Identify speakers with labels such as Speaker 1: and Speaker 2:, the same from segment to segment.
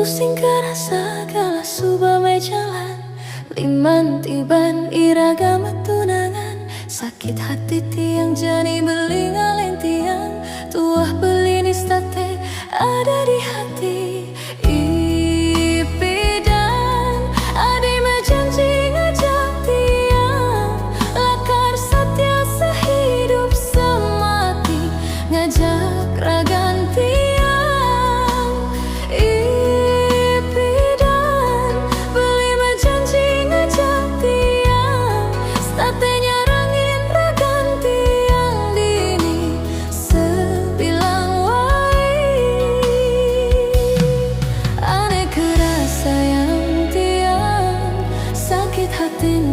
Speaker 1: pusing kerasa kala subah jalan liman tiban iragama tunangan sakit hati tiang jani belingaleng tiang tuah belinis tate ada di hati ipi dan adi berjanji ngajak tiang lakar setia sehidup semati ngajak ragan tiang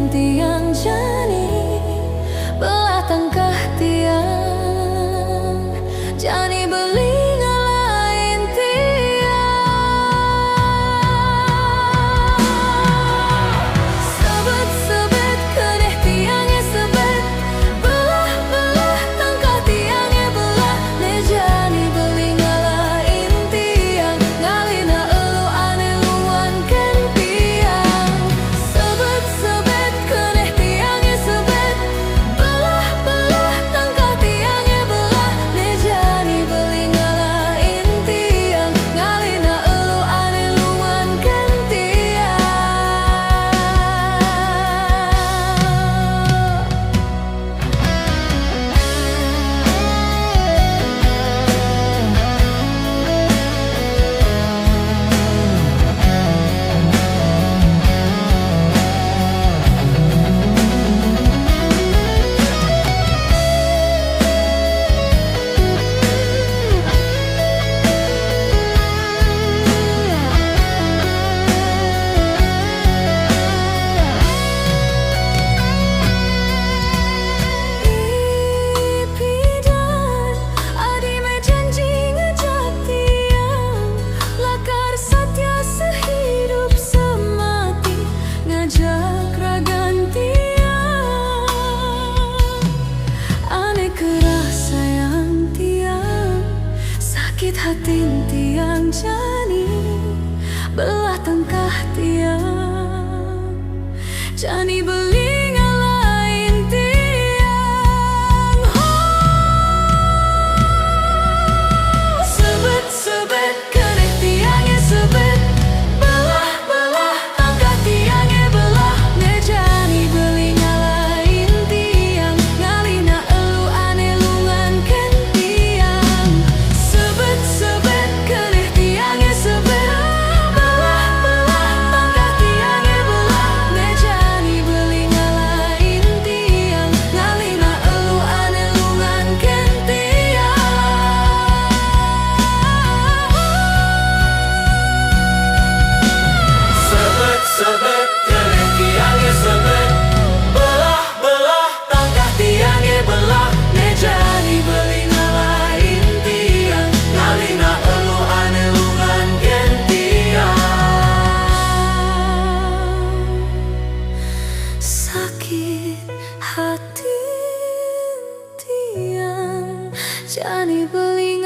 Speaker 1: tiang jani belah tangkah tiang jani beli ngalahin tiang sebet-sebet keneh tiangnya sebet belah-belah tangkah tiangnya belah ne jani beli ngalahin tiang ngalina elu ane luan ken tiang sebet-sebet keneh tiangnya sebet belah-belah tangkah tiangnya belah ne jani beli ngalahin tiang ngalina elu ane luan ken tiang hati tiang jani belah tangkah tiang jani beli ngalahin tiang sebet-sebet keneh tiangnya sebet belah-belah tangkah tiangnya belah ne jani beli ngalahin tiang ngalina elu ane lungan ken tiang sebet keneh tiangnya sebet belah-belah tangkah tiangnya belah ne jani beli ngalahin tiang ngalina elu ane lungan ken tiang sebet keneh tiangnya sebet belah-belah tangkah tiangnya belah ne jani beli ngalahin tiang ngalina elu ane lungan ken tiang sakit hati tiang jani beli